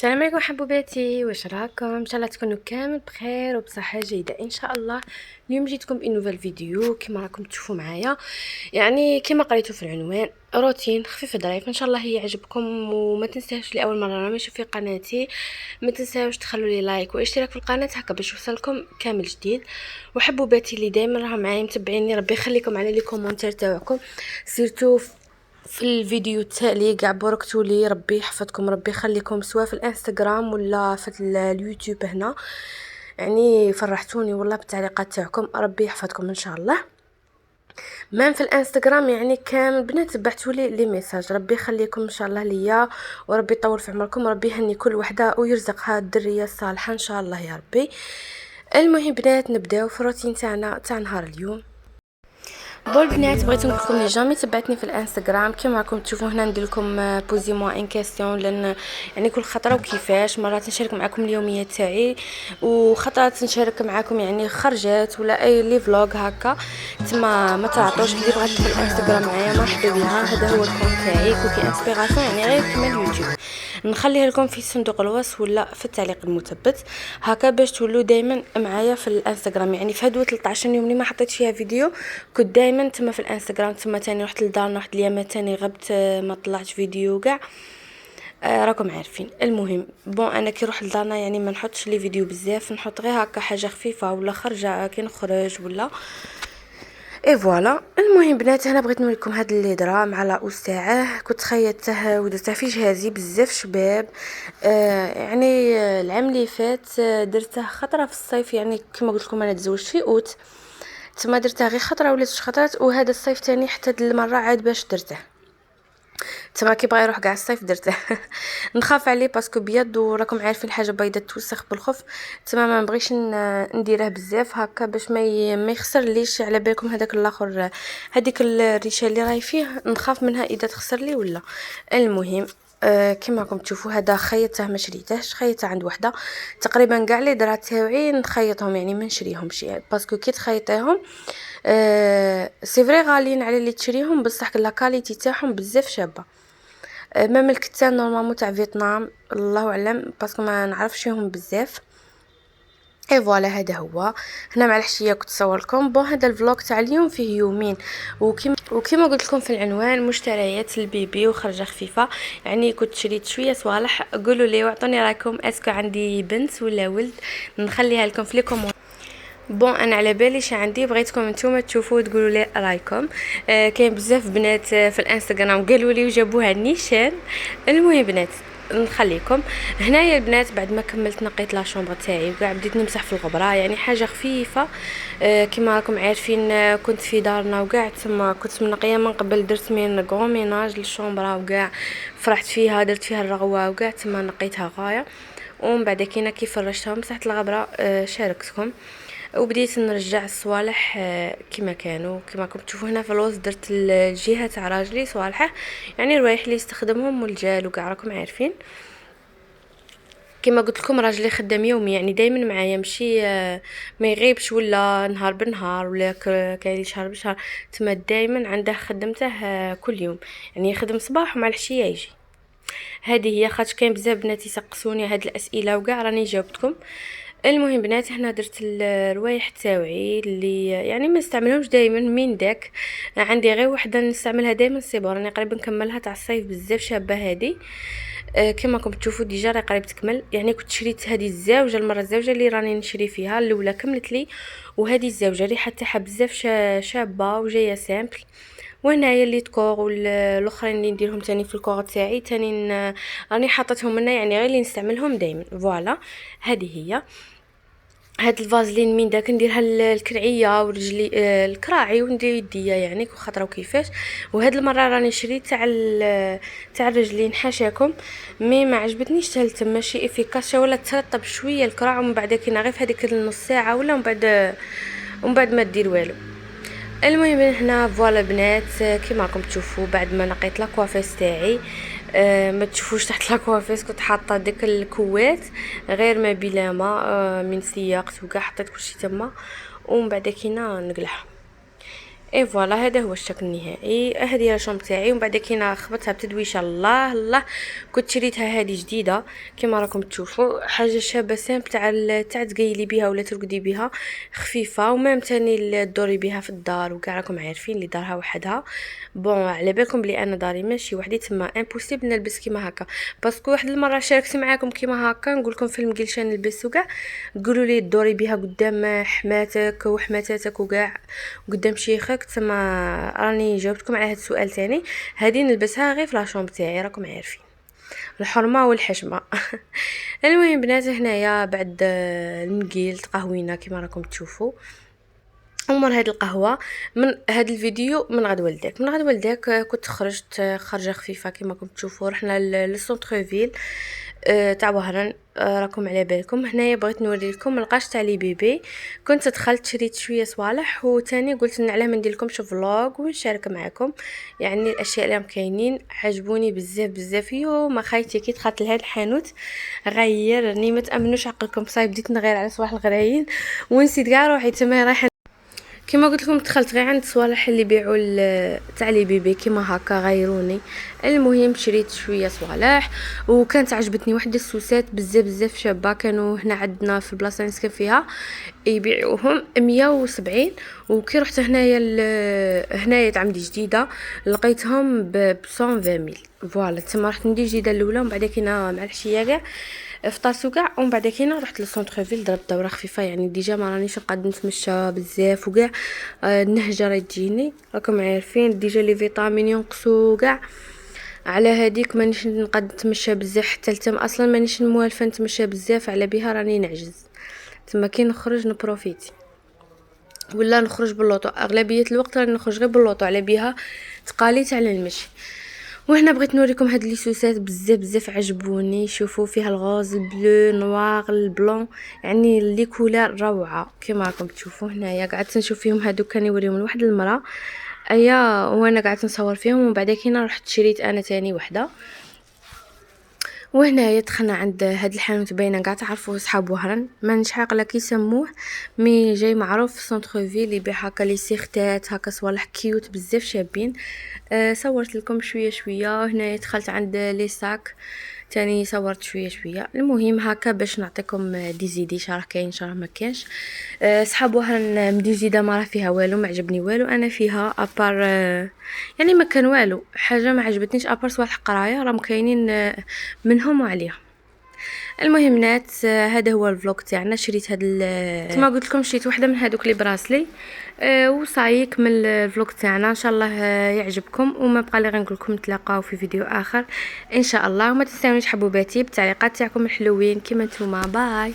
السلام عليكم حبوباتي، واش راكم؟ ان شاء الله تكونوا كامل بخير وبصحه جيده ان شاء الله. اليوم جيتكم بنوفال فيديو كما راكم تشوفوا معايا، يعني كما قريتوا في العنوان روتين خفيف ظريف. ان شاء الله يعجبكم، وما تنساوش لاول مره ما يشوف في قناتي ما تنساوش تخلوا لي لايك واشتراك في القناه هكا باش يوصلكم كامل جديد. وحبوباتي اللي دائما راهم معايا متبعيني، ربي يخليكم على لي كومونتير تاعكم، سيرتو في الفيديو التالي كاع باركتوا لي، ربي يحفظكم ربي يخليكم، سواء في الانستغرام ولا في اليوتيوب هنا، يعني فرحتوني والله بالتعليقات تاعكم، ربي يحفظكم ان شاء الله. من في الانستغرام يعني كامل بنات بعثوا لي ميساج، ربي يخليكم ان شاء الله ليا، وربي يطول في عمركم، وربي يهني كل وحده ويرزقها الذريه الصالحه ان شاء الله يا ربي. المهم بنات نبداو في الروتين تاعنا تاع نهار اليوم. البنات بغيت نقول لكم لي جامي تبعتني في الانستغرام كما راكم تشوفوا هنا، ندير لكم بوزي موا ان كاستيون، لان يعني كل خطره وكيفاش مرات نشارك معكم اليوميات تاعي، وخطرات نشارك معكم يعني خرجات ولا اي لي فلوغ هكا. تما ما تعطوش اللي بغات تدخل الانستغرام معايا مرحبا بها، هذا هو الكونت تاعي كوكي انسبيراسيون، يعني غير كما اليوتيوب. نخليها لكم في صندوق الوصف ولا في التعليق المثبت هكا باش تولوا دائما معايا في الانستغرام. يعني في هادو 13 يوم اللي ما حطيت فيها فيديو كنت دائما تما في الانستغرام، تما تاني رحت لدارنا واحد اليوم تاني غبت ما طلعتش فيديو كاع، راكم عارفين. المهم بون انا كي نروح لدارنا يعني ما نحطش لي فيديو بزاف، نحط غير هكا حاجه خفيفه ولا خرجه كي نخرج ولا اي فوالا. المهم بنات انا بغيت نوريكم هاد اللي درا مع لاوس تاعه، كنت خيطته ودرته في جهازي بزاف شباب. يعني العام اللي فات درته خطره في الصيف، يعني كما قلت لكم انا تزوجت في اوت، تما درتها غير خطره ولات خطرات، وهذا الصيف تاني حتى المره عاد باش درته، تما كي بغا يروح كاع الصيف درته نخاف عليه باسكو بيض وراكم عارفين الحاجه بيضه توسخ بالخف، تما ما نبغيش نديره بزاف هكا باش ما يخسر ليش. على بالكم هذاك الاخر هذيك الريشه اللي راهي فيه نخاف منها اذا تخسر لي ولا. المهم كما راكم تشوفوا هذا خيطته ما شريتهش، خيطته عند وحده تقريبا كاع لي درات تاوعي نخيطهم، يعني ما نشريهمش يعني باسكو كي تخيطيهم سي فري غاليين على اللي تشريهم، بصح لا كاليتي تاعهم بزاف شابه. ميم الكتان نورمالمون تاع فيتنام الله اعلم باسكو ما نعرفشهم بزاف. اي فوالا هذا هو. هنا مع الحشيه كنت صورلكم بون هذا الفلوق تاع اليوم فيه يومين، وكما قلت لكم في العنوان مشتريات البيبي وخرجه خفيفه، يعني كنت شريت شويه صوالح. قولوا لي واعطوني رايكم اسكو عندي بنت ولا ولد، نخليها لكم في ليكم. بون انا على باليش عندي، بغيتكم نتوما تشوفوا وتقولوا لي رايكم. كاين بزاف بنات في الانستغرام قالوا لي وجابوها النيشان. المهم بنات نخليكم هنايا البنات، بعد ما كملت نقيت لا شومبر تاعي وكاع بديت نمسح في الغبره، يعني حاجه خفيفه. كما راكم عارفين كنت في دارنا وكاع تما كنت منقيه من قبل، درت من غون ميناج للشومبره وكاع فرحت فيها، درت فيها الرغوه وكاع تما نقيتها غايه، ومن بعد كينا كيف فرشتها مسحت الغبره شاركتكم، وبديت نرجع الصوالح كما كانوا. كما راكم تشوفوا هنا في الوسط درت الجهه تاع راجلي صوالحه، يعني روايح اللي يستخدمهم والجال وكاع راكم عارفين. كما قلت لكم راجلي خدام يومي، يعني دائما معايا ماشي ما يغيبش ولا نهار بنهار ولا كاين شهر بشهر، تما دائما عنده خدمته كل يوم، يعني يخدم صباح ومع العشيه يجي. هذه هي خاطر كاين بزاف بنات يسقسوني هاد الاسئله وكاع راني جاوبتكم. المهم بنات هنا درت الروايح تاوعي اللي يعني ما نستعملهمش دائما من داك، عندي غير وحده نستعملها دائما سيبور، راني قريبا نكملها تاع الصيف بزاف شابه هذه. كما راكم تشوفوا ديجا راهي قريب تكمل، يعني كنت شريت هذه الزوجه المره الزوجه اللي راني نشري فيها الاولى كملت لي، وهذه الزوجه ريحه تاعها بزاف شابه وجايه سامبل. وهنايا اللي تكور والاخرين اللي نديرهم تاني في الكور تاعي تاني راني حطيتهم هنا، يعني غير اللي نستعملهم دائما. فوالا هذه هي. هاد الفازلين من داك نديرها الكرعيه ورجلي الكراعي وندير يديا يعني كل خطره وكيفاش. وهاد المره راني شريت تاع الرجلين حاشاكم، مي ما عجبتنيش تالت ماشي افيكاس، ولا ترطب شويه الكراع ومن بعد كينا غير في هذيك النص ساعه ولا ومن بعد ما دير والو. المهم هنا فوالا بنات كيما راكم تشوفوا بعد ما نقيت لاكوافيس تاعي، ما تشوفوش تحت لاكوافيس كنت حاطه ديك الكوات غير ما بلا ما من سياقت وكاع حطيت كلشي تما، ومن بعد كينا نقلعها. اي فوالا هذا هو الشكل النهائي. هذه هي الشومبر تاعي، ومن بعد كي خبطتها بتدويشه الله الله. كنت شريتها هذه جديده كما راكم تشوفوا، حاجه شابه سامبل تاع تقيلي بها ولا ترقدي بها، خفيفه ومام تاني تدوري بها في الدار، وكاع راكم عارفين اللي دارها وحدها. بون على بالكم بلي انا داري ماشي وحدي، تما امبوسيبل نلبس كيما هكا، باسكو واحد المره شاركت معاكم كيما هكا نقول لكم في المقلشه نلبس وكاع، تقولوا لي دوري بها قدام حماتك وحماتاتك وكاع قدام شيخك، تما راني جاوبتكم على هذا السؤال تاني. هذه نلبسها غير في لاشومبر تاعي راكم عارفين، الحرمه والحشمه. المهم بنات هنايا بعد المقيل تقهوينا كما راكم تشوفوا. عمر هاد القهوه من هاد الفيديو من غد ولدك كنت خرجت خرجه خفيفه كما راكم تشوفوا، رحنا للسونتر فيل تاع وهران. راكم على بالكم هنايا بغيت نوري لكم القاش تاع لي بيبي، كنت دخلت شريت شويه صوالح، وتاني قلت علاه ما ندير لكمش فلوغ ونشارك معكم يعني الاشياء اللي كاينين عجبوني بزاف بزاف. ما خايتي كي دخلت لهاد الحانوت غيرني، ما تامنوش عقلكم، صايب بديت نغير على صوالح الغرايين ونسيت كاع روحي تما رايحه. كما قلت لكم دخلت غير عند صوالح اللي يبيعوا تاع لي بيبي كيما هكا غيروني. المهم شريت شويه صوالح، وكانت عجبتني واحده السوسات بزاف بزاف شابه، كانوا هنا عندنا في البلاصه اللي نسكن فيها يبيعوهم 170، وكي رحت هنايا عندي جديده لقيتهم ب 120,000. فوالا تما رحت ندي جديده الاولى، ومن بعد كينا مع الحشيه كاع فطرت وكاع، ومن بعد كينا رحت للسونتر فيل ضربت دوره خفيفه، يعني ديجا ما رانيش نقدر نتمشى بزاف وكاع. النهجه راه تجيني راكم عارفين، ديجا لي فيتامين ينقصوا كاع، على هذيك مانيش نقدر نتمشى بزاف حتى لتم، اصلا مانيش موالفه نتمشى بزاف على بها راني نعجز، تما كي نخرج نبروفيتي ولا نخرج باللوطو، اغلبيه الوقت راني نخرج غير باللوطو على بها تقاليت على المشي. وهنا بغيت نوريكم هاد لي سوسات بزاف بزاف عجبوني، شوفوا فيها الغوز البلو نوار البلون، يعني لي كولار روعه كما راكم تشوفوا. هنايا قعدت نشوف فيهم هادو، كان يوريهم لواحد المراه ايا وانا قعدت نصور فيهم، ومن بعد كينا رحت شريت انا تاني وحده. وهنايا دخلنا عند هاد الحانوت باينه كاع تعرفوا صحاب وهران، مانيش عاقله كي يسموه، مي جاي معروف في سونتر فيل يبيع هكا لي سيختات هكا صوالح كيوت بزاف شابين. صورت لكم شويه شويه. هنايا دخلت عند لي ساك تاني صورت شويه شويه. المهم هكا باش نعطيكم دي زيدي شرح كاين شرح ما كاينش. صحاب وهران مدي زيده ما راه فيها والو، ما عجبني والو انا فيها ابار، يعني ما كان والو حاجه ما عجبتنيش ابار صوالح قرايه راهم كاينين منهم وعليهم. المهم نات هذا هو الفلوق تاعنا. شريت هاد كما قلت لكم شريت واحده من هذوك لي براسلي، وصاي كمل الفلوق تاعنا ان شاء الله يعجبكم، وما بقى لي غير نقول لكم نتلاقاو في فيديو اخر ان شاء الله. وما تنساونيش حبوباتي بالتعليقات تاعكم الحلوين كيما نتوما. باي.